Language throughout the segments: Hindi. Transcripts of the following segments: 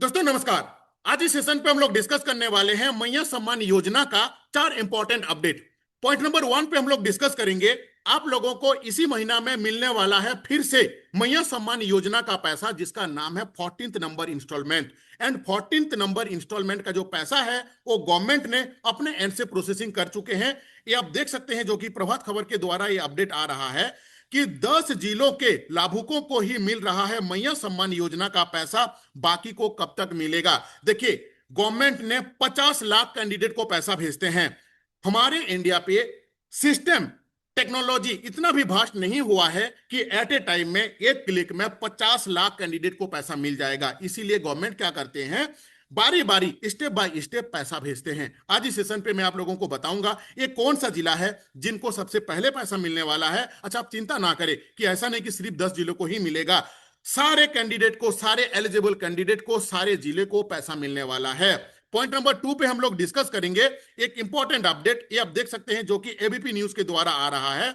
दोस्तों नमस्कार। आज इस सेशन पे हम लोग डिस्कस करने वाले हैं मैया सम्मान योजना का 4 इंपॉर्टेंट अपडेट। पॉइंट नंबर 1 पे हम लोग डिस्कस करेंगे, आप लोगों को इसी महीना में मिलने वाला है फिर से मैया सम्मान योजना का पैसा, जिसका नाम है 14th number instalment. And 14th number instalment का जो पैसा है वो गवर्नमेंट ने अपने एंड से प्रोसेसिंग कर चुके हैं। ये आप देख सकते हैं, जो कि प्रभात खबर के द्वारा ये अपडेट आ रहा है कि 10 जिलों के लाभुकों को ही मिल रहा है मैया सम्मान योजना का पैसा, बाकी को कब तक मिलेगा। देखिए, गवर्नमेंट ने 50 लाख कैंडिडेट को पैसा भेजते हैं। हमारे इंडिया पे सिस्टम टेक्नोलॉजी इतना भी भास्ट नहीं हुआ है कि एट ए टाइम में एक क्लिक में 50 लाख कैंडिडेट को पैसा मिल जाएगा। इसीलिए गवर्नमेंट क्या करते हैं, बारी बारी स्टेप बाय स्टेप पैसा भेजते हैं। आज इस सेशन पे मैं आप लोगों को बताऊंगा ये कौन सा जिला है जिनको सबसे पहले पैसा मिलने वाला है। अच्छा, आप चिंता ना करें कि ऐसा नहीं कि सिर्फ 10 जिलों को ही मिलेगा, सारे कैंडिडेट को, सारे एलिजिबल कैंडिडेट को, सारे जिले को पैसा मिलने वाला है। पॉइंट नंबर 2 पे हम लोग डिस्कस करेंगे एक इंपॉर्टेंट अपडेट, ये आप देख सकते हैं, जो कि एबीपी न्यूज के द्वारा आ रहा है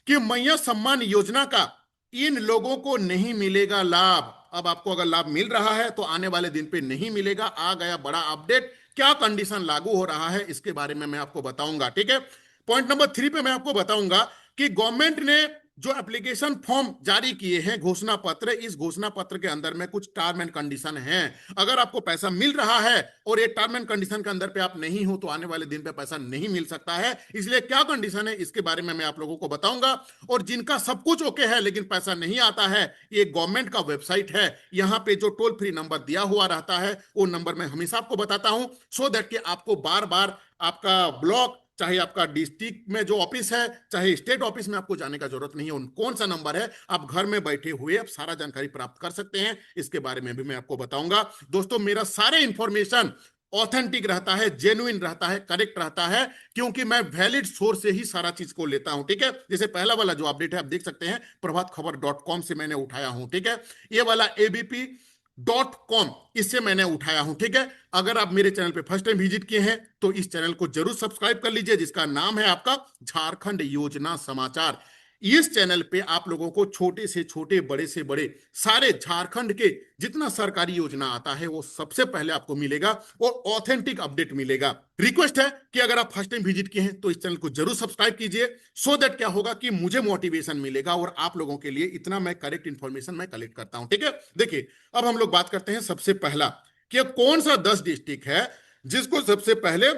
कि मैया सम्मान योजना का इन लोगों को नहीं मिलेगा लाभ। अब आपको अगर लाभ मिल रहा है तो आने वाले दिन पे नहीं मिलेगा। आ गया बड़ा अपडेट, क्या कंडीशन लागू हो रहा है इसके बारे में मैं आपको बताऊंगा। ठीक है, पॉइंट नंबर 3 पे मैं आपको बताऊंगा कि गवर्नमेंट ने जो एप्लीकेशन फॉर्म जारी किए हैं, घोषणा पत्र, इस घोषणा पत्र के अंदर में कुछ टर्म एंड कंडीशन हैं। अगर आपको पैसा मिल रहा है और ये टर्म एंड कंडीशन के अंदर पे आप नहीं हो तो आने वाले दिन पे पैसा नहीं मिल सकता है। इसलिए क्या कंडीशन है इसके बारे में मैं आप लोगों को बताऊंगा। और जिनका सब कुछ ओके है लेकिन पैसा नहीं आता है, ये गवर्नमेंट का वेबसाइट है, यहां पे जो टोल फ्री नंबर दिया हुआ रहता है वो नंबर मैं हमेशा आपको बताता हूं, सो दैट कि आपको बार बार आपका ब्लॉक, चाहे आपका डिस्ट्रिक्ट में जो ऑफिस है, चाहे स्टेट ऑफिस में, आपको जाने का जरूरत नहीं है। उन कौन सा नंबर है, आप घर में बैठे हुए आप सारा जानकारी प्राप्त कर सकते हैं। इसके बारे में भी मैं आपको बताऊंगा। दोस्तों, मेरा सारे इंफॉर्मेशन ऑथेंटिक रहता है, जेन्युइन रहता है, करेक्ट रहता है, क्योंकि मैं वैलिड सोर्स से ही सारा चीज को लेता हूं। ठीक है, जैसे पहला वाला जो अपडेट है आप देख सकते हैं, प्रभातखबर.com से मैंने उठाया हूं। ठीक है, ये वाला abp.com, इससे मैंने उठाया हूं। ठीक है, अगर आप मेरे चैनल पे फर्स्ट टाइम विजिट किए हैं तो इस चैनल को जरूर सब्सक्राइब कर लीजिए, जिसका नाम है आपका झारखंड योजना समाचार। इस चैनल पे आप लोगों को छोटे से छोटे, बड़े से बड़े, सारे झारखंड के जितना सरकारी योजना आता है वो सबसे पहले आपको मिलेगा और ऑथेंटिक अपडेट मिलेगा। रिक्वेस्ट है कि अगर आप फर्स्ट टाइम विजिट किए हैं तो इस चैनल को जरूर सब्सक्राइब कीजिए, सो दैट क्या होगा कि मुझे मोटिवेशन मिलेगा और आप लोगों के लिए इतना मैं करेक्ट इंफॉर्मेशन मैं कलेक्ट करता हूं। ठीक है, देखिए, अब हम लोग बात करते हैं सबसे पहला कि कौन सा 10 डिस्ट्रिक्ट है जिसको सबसे पहले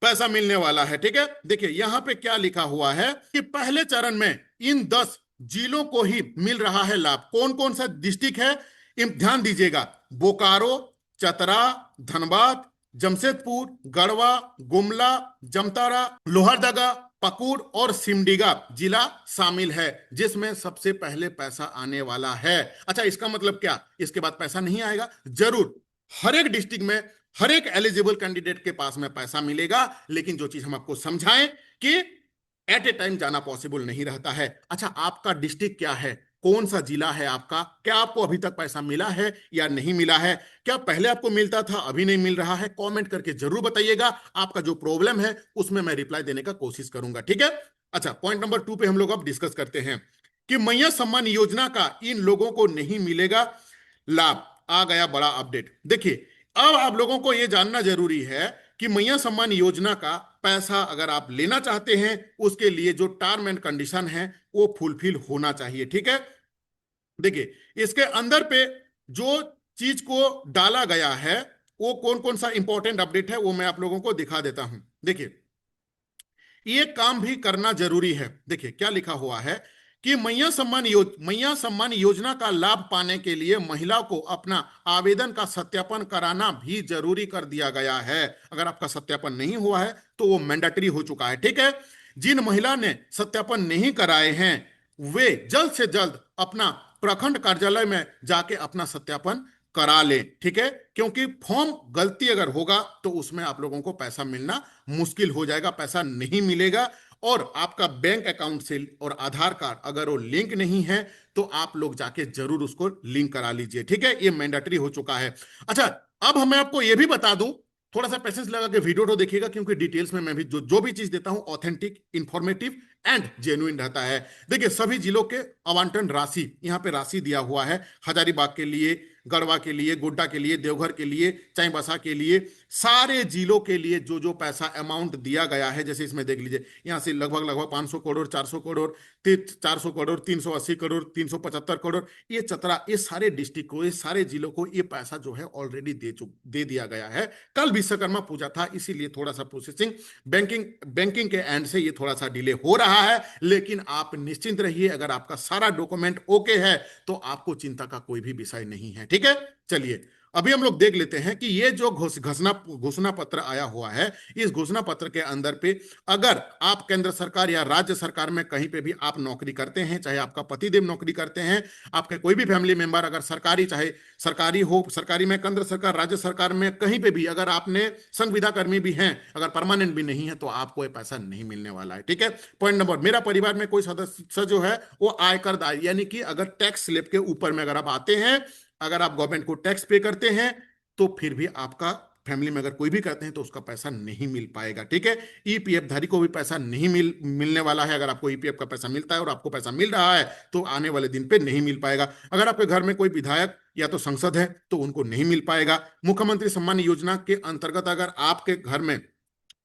पैसा मिलने वाला है। ठीक है, देखिए यहां पे क्या लिखा हुआ है कि पहले चरण में इन 10 जिलों को ही मिल रहा है लाभ। कौन कौन सा डिस्ट्रिक्ट है, ध्यान दीजिएगा, बोकारो, चतरा, धनबाद, जमशेदपुर, गढ़वा, गुमला, जमतारा, लोहरदगा, पकुड़ और सिमडेगा जिला शामिल है, जिसमें सबसे पहले पैसा आने वाला है। अच्छा, इसका मतलब क्या, इसके बाद पैसा नहीं आएगा? जरूर, हर एक डिस्ट्रिक्ट में हर एक एलिजिबल कैंडिडेट के पास में पैसा मिलेगा, लेकिन जो चीज हम आपको समझाएं कि एट ए टाइम जाना पॉसिबल नहीं रहता है। अच्छा, आपका डिस्ट्रिक्ट क्या है, कौन सा जिला है आपका, क्या आपको अभी तक पैसा मिला है या नहीं मिला है? क्या पहले आपको मिलता था, अभी नहीं मिल रहा है? कमेंट करके जरूर बताइएगा। आपका जो प्रॉब्लम है उसमें मैं रिप्लाई देने का कोशिश करूंगा। ठीक है, अच्छा, पॉइंट नंबर 2 पे हम लोग अब डिस्कस करते हैं कि मैया सम्मान योजना का इन लोगों को नहीं मिलेगा लाभ। आ गया बड़ा अपडेट। देखिए, अब आप लोगों को यह जानना जरूरी है कि मैया सम्मान योजना का पैसा अगर आप लेना चाहते हैं, उसके लिए जो टर्म एंड कंडीशन है वो फुलफिल होना चाहिए। ठीक है, देखिए इसके अंदर पे जो चीज को डाला गया है वो कौन कौन सा इंपॉर्टेंट अपडेट है वो मैं आप लोगों को दिखा देता हूं। देखिए, ये काम भी करना जरूरी है। देखिए क्या लिखा हुआ है कि मैया सम्मान योजना का लाभ पाने के लिए महिला को अपना आवेदन का सत्यापन कराना भी जरूरी कर दिया गया है। अगर आपका सत्यापन नहीं हुआ है तो वो मैंडेटरी हो चुका है। ठीक है, जिन महिला ने सत्यापन नहीं कराए हैं वे जल्द से जल्द अपना प्रखंड कार्यालय में जाके अपना सत्यापन करा लें। ठीक है, क्योंकि फॉर्म गलती अगर होगा तो उसमें आप लोगों को पैसा मिलना मुश्किल हो जाएगा, पैसा नहीं मिलेगा। और आपका बैंक अकाउंट से और आधार कार्ड अगर वो लिंक नहीं है तो आप लोग जाके जरूर उसको लिंक करा लीजिए। ठीक है, ये मैंडेटरी हो चुका है। अच्छा, अब मैं आपको ये भी बता दूं, थोड़ा सा पैसेंस लगा के वीडियो तो देखिएगा, क्योंकि डिटेल्स में मैं भी जो भी चीज देता हूं ऑथेंटिक, इंफॉर्मेटिव एंड जेन्युइन रहता है। देखिए, सभी जिलों के आवंटन राशि, यहां पे राशि दिया हुआ है। हजारीबाग के लिए गढ़वा के लिए, गोड्डा के लिए, देवघर के लिए, चाईबासा के लिए, सारे जिलों के लिए जो जो पैसा अमाउंट दिया गया है, जैसे इसमें देख लीजिए यहाँ से लगभग लगभग 500 करोड़, 400 करोड़, 400 करोड़, 380 करोड़, 375 करोड़, ये चतरा, ये सारे डिस्ट्रिक्ट को, ये सारे जिलों को ये पैसा जो है ऑलरेडी दे दिया गया है। कल विश्वकर्मा पूजा था, इसीलिए थोड़ा सा प्रोसेसिंग बैंकिंग के एंड से ये थोड़ा सा डिले हो रहा है, लेकिन आप निश्चिंत रहिए, अगर आपका सारा डॉक्यूमेंट ओके है तो आपको चिंता का कोई भी विषय नहीं है। ठीक है, चलिए अभी हम लोग देख लेते हैं कि ये जो घोषणा पत्र आया हुआ है, इस घोषणा पत्र के अंदर पे अगर आप केंद्र सरकार या राज्य सरकार में कहीं पे भी आप नौकरी करते हैं, चाहे आपका पतिदेव नौकरी करते हैं, आपके कोई भी फैमिली मेंबर अगर सरकारी, चाहे सरकारी हो, सरकारी में केंद्र सरकार, राज्य सरकार में कहीं पे भी अगर आपने संविदा कर्मी भी हैं, अगर परमानेंट भी नहीं है, तो आपको ये पैसा नहीं मिलने वाला है। ठीक है, पॉइंट नंबर, मेरा परिवार में कोई सदस्य जो है वो आयकर दायी, यानी कि अगर टैक्स स्लैब के ऊपर में अगर आप आते हैं, अगर आप गवर्नमेंट को टैक्स पे करते हैं, तो फिर भी आपका फैमिली में अगर कोई भी करते हैं तो उसका पैसा नहीं मिल पाएगा। ठीक है, ईपीएफ धारी को भी पैसा नहीं मिलने वाला है। अगर आपको ईपीएफ का पैसा मिलता है और आपको पैसा मिल रहा है तो आने वाले दिन पे नहीं मिल पाएगा। अगर आपके घर में कोई विधायक या तो संसद है तो उनको नहीं मिल पाएगा। मुख्यमंत्री सम्मान योजना के अंतर्गत अगर आपके घर में,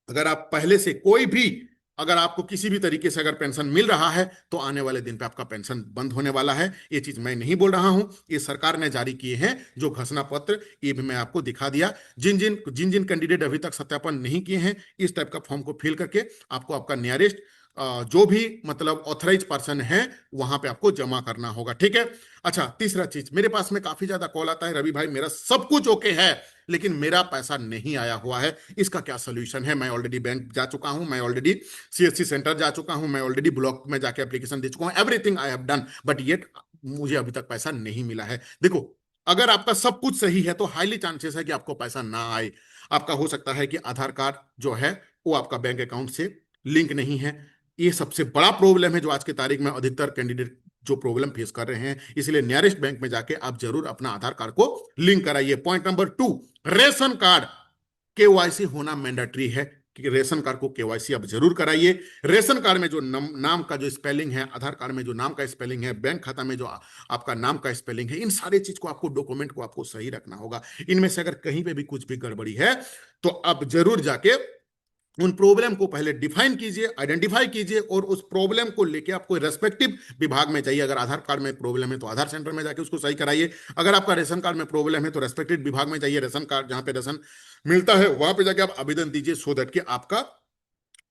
अगर आप पहले से कोई भी, अगर आपको किसी भी तरीके से अगर पेंशन मिल रहा है तो आने वाले दिन पे आपका पेंशन बंद होने वाला है। ये चीज मैं नहीं बोल रहा हूं, ये सरकार ने जारी किए हैं जो घोषणा पत्र, ये भी मैं आपको दिखा दिया। जिन जिन कैंडिडेट अभी तक सत्यापन नहीं किए हैं, इस टाइप का फॉर्म को फिल करके आपको आपका नियरेस्ट जो भी मतलब ऑथराइज पर्सन है वहां पे आपको जमा करना होगा। ठीक है, अच्छा तीसरा चीज, मेरे पास में काफी ज्यादा कॉल आता है, रवि भाई मेरा सब कुछ ओके है लेकिन मेरा पैसा नहीं आया हुआ है, इसका क्या सोल्यूशन है? मैं ऑलरेडी बैंक जा चुका हूं, मैं ऑलरेडी सीएससी सेंटर जा चुका हूं, मैं ऑलरेडी ब्लॉक में जाके एप्लीकेशन दे चुका हूं, everything I have done, but yet मुझे अभी तक पैसा नहीं मिला है। देखो, अगर आपका सब कुछ सही है तो हाईली चांसेस है कि आपको पैसा ना आए। आपका हो सकता है कि आधार कार्ड जो है वो आपका बैंक अकाउंट से लिंक नहीं है, ये सबसे बड़ा प्रॉब्लम है जो आज की तारीख में अधिकतर कैंडिडेट जो प्रॉब्लम फेस कर रहे हैं। इसलिए नियरेस्ट बैंक में जाके आप जरूर अपना आधार कार्ड को लिंक कराइए। Point number 2, ration card KYC होना मैंडेटरी है कि रेशन कार्ड को केवाईसी आप जरूर कराइए। रेशन कार्ड में जो नाम का जो स्पेलिंग है, आधार कार्ड में जो नाम का स्पेलिंग है, बैंक खाता में जो आपका नाम का स्पेलिंग है, इन सारे चीज को आपको, डॉक्यूमेंट को आपको सही रखना होगा। इनमें से अगर कहीं पे भी कुछ भी गड़बड़ी है तो आप जरूर जाके उन प्रॉब्लम को पहले डिफाइन कीजिए, आइडेंटिफाई कीजिए और उस प्रॉब्लम को लेके आप कोई रेस्पेक्टिव विभाग में जाइए। अगर आधार कार्ड में प्रॉब्लम है तो आधार सेंटर में जाके उसको सही कराइए। अगर आपका रेशन कार्ड में प्रॉब्लम है तो रेस्पेक्टिव विभाग में जाइए, रेशन कार्ड जहां पे रेशन मिलता है वहां पे जाके आप आवेदन दीजिए, सो दैट कि आपका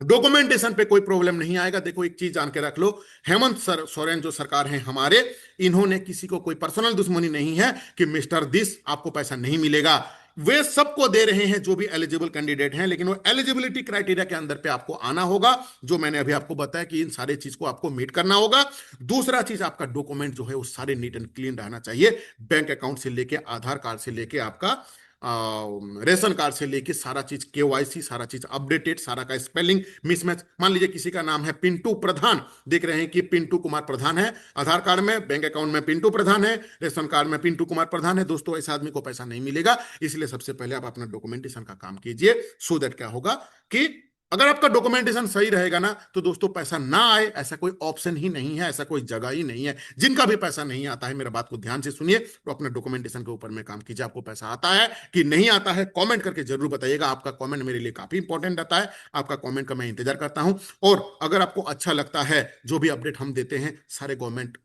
डॉक्यूमेंटेशन पे कोई प्रॉब्लम नहीं आएगा। देखो एक चीज जान के रख लो, हेमंत सोरेन जो सरकार है हमारे, इन्होंने किसी को कोई पर्सनल दुश्मनी नहीं है कि मिस्टर दिस आपको पैसा नहीं मिलेगा। वे सबको दे रहे हैं जो भी एलिजिबल कैंडिडेट हैं, लेकिन वो एलिजिबिलिटी क्राइटेरिया के अंदर पे आपको आना होगा, जो मैंने अभी आपको बताया कि इन सारे चीज को आपको मीट करना होगा। दूसरा चीज, आपका डॉक्यूमेंट जो है वो सारे नीट एंड क्लीन रहना चाहिए, बैंक अकाउंट से लेके, आधार कार्ड से लेके, आपका रेशन कार्ड से लेके सारा चीज केवाईसी, सारा चीज अपडेटेड, सारा का स्पेलिंग मिसमैच। मान लीजिए किसी का नाम है पिंटू प्रधान, देख रहे हैं कि पिंटू कुमार प्रधान है, आधार कार्ड में, बैंक अकाउंट में पिंटू प्रधान है, रेशन कार्ड में पिंटू कुमार प्रधान है। दोस्तों ऐसे आदमी को पैसा नहीं मिलेगा, इसलिए सबसे पहले आप अपना डॉक्यूमेंटेशन का काम कीजिए, सो दैट क्या होगा कि अगर आपका डॉक्यूमेंटेशन सही रहेगा ना तो दोस्तों पैसा ना आए ऐसा कोई ऑप्शन ही नहीं है, ऐसा कोई जगह ही नहीं है। जिनका भी पैसा नहीं आता है, मेरा बात को ध्यान से सुनिए, तो अपने डॉक्यूमेंटेशन के ऊपर में काम कीजिए। आपको पैसा आता है कि नहीं आता है, कमेंट करके जरूर बताइएगा। आपका कमेंट मेरे लिए काफी इंपॉर्टेंट रहता है, आपका कमेंट का मैं इंतजार करता हूं। और अगर आपको अच्छा लगता है जो भी अपडेट हम देते हैं, सारे गवर्नमेंट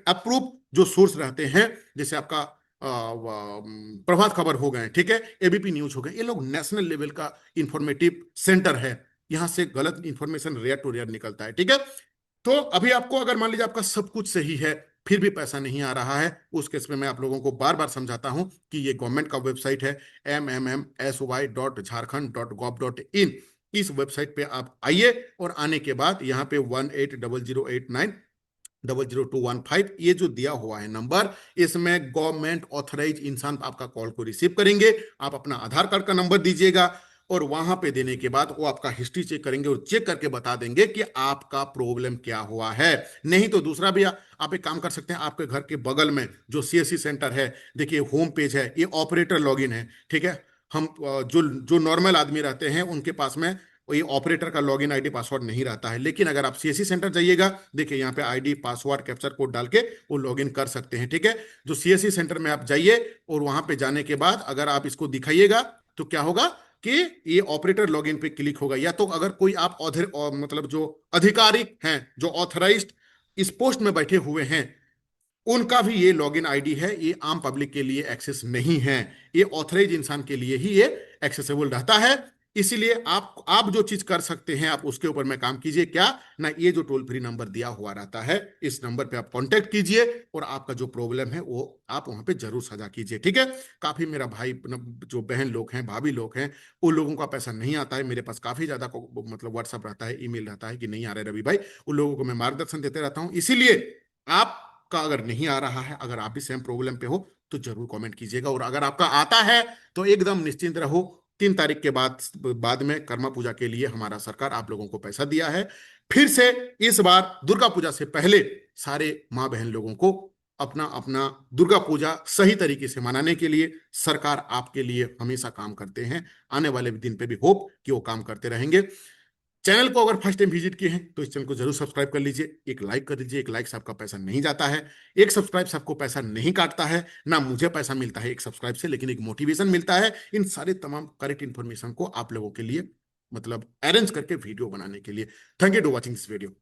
अप्रूव जो सोर्स रहते हैं, जैसे आपका प्रभात खबर हो गए, ठीक है, एबीपी न्यूज हो गए, ये लोग नेशनल लेवल का इंफॉर्मेटिव सेंटर है, यहां से गलत इंफॉर्मेशन रेयर टू रेयर निकलता है। ठीक है, तो अभी आपको अगर मान लीजिए आपका सब कुछ सही है फिर भी पैसा नहीं आ रहा है, उस केस में मैं आप लोगों को बार बार समझाता हूं कि ये गवर्नमेंट का वेबसाइट है mmmsy.jharkhand.gov.in। इस वेबसाइट पे आप आइए और आने के बाद यहाँ पे 180089002115 ये जो दिया हुआ है नंबर, इसमें गवर्नमेंट ऑथराइज इंसान आपका कॉल को रिसीव करेंगे। आप अपना आधार कार्ड का नंबर दीजिएगा और वहां पे देने के बाद वो आपका हिस्ट्री चेक करेंगे और चेक करके बता देंगे कि आपका प्रॉब्लम क्या हुआ है। नहीं तो दूसरा भी आप एक काम कर सकते हैं, आपके घर के बगल में जो सीएससी सेंटर है, देखिए होम पेज है, ये ऑपरेटर लॉगिन है, ठीक है। हम जो नॉर्मल आदमी रहते हैं उनके पास में ये ऑपरेटर का लॉगिन आईडी पासवर्ड नहीं रहता है। लेकिन अगर आप सीएससी सेंटर जाइएगा, देखिए यहाँ पे आईडी पासवर्ड कैप्चर कोड डाल के वो लॉगिन कर सकते हैं। ठीक है, जो सीएससी सेंटर में आप जाइए और वहां पे जाने के बाद अगर आप इसको दिखाइएगा तो क्या होगा कि ये ऑपरेटर लॉगिन पे क्लिक होगा। या तो अगर कोई आप मतलब जो आधिकारिक हैं, जो ऑथराइज्ड इस पोस्ट में बैठे हुए हैं, उनका भी ये लॉगिन आईडी है, ये आम पब्लिक के लिए एक्सेस नहीं है, ये ऑथराइज इंसान के लिए ही ये एक्सेसिबल रहता है। इसीलिए आप जो चीज कर सकते हैं आप उसके ऊपर में काम कीजिए। क्या ना, ये जो टोल फ्री नंबर दिया हुआ रहता है, इस नंबर पे आप कांटेक्ट कीजिए और आपका जो प्रॉब्लम है वो आप वहां पे जरूर साझा कीजिए। ठीक है, काफी मेरा भाई जो बहन लोग हैं, भाभी लोग हैं, उन लोगों का पैसा नहीं आता है। मेरे पास काफी ज्यादा मतलब व्हाट्सअप रहता है, ईमेल रहता है कि नहीं आ रहा है रवि भाई, उन लोगों को मैं मार्गदर्शन देते रहता हूं। इसीलिए आपका अगर नहीं आ रहा है, अगर आप भी सेम प्रॉब्लम पे हो तो जरूर कमेंट कीजिएगा। और अगर आपका आता है तो एकदम निश्चिंत रहो, 3 तारीख के बाद में कर्मा पूजा के लिए हमारा सरकार आप लोगों को पैसा दिया है। फिर से इस बार दुर्गा पूजा से पहले सारे माँ बहन लोगों को अपना अपना दुर्गा पूजा सही तरीके से मनाने के लिए सरकार आपके लिए हमेशा काम करते हैं। आने वाले दिन पे भी होप कि वो काम करते रहेंगे। चैनल को अगर फर्स्ट टाइम विजिट किए हैं तो इस चैनल को जरूर सब्सक्राइब कर लीजिए, एक लाइक कर दीजिए। एक लाइक से आपका पैसा नहीं जाता है, एक सब्सक्राइब से आपको पैसा नहीं काटता है, ना मुझे पैसा मिलता है एक सब्सक्राइब से, लेकिन एक मोटिवेशन मिलता है इन सारे तमाम करेक्ट इन्फॉर्मेशन को आप लोगों के लिए मतलब अरेंज करके वीडियो बनाने के लिए। Thank you for watching this video.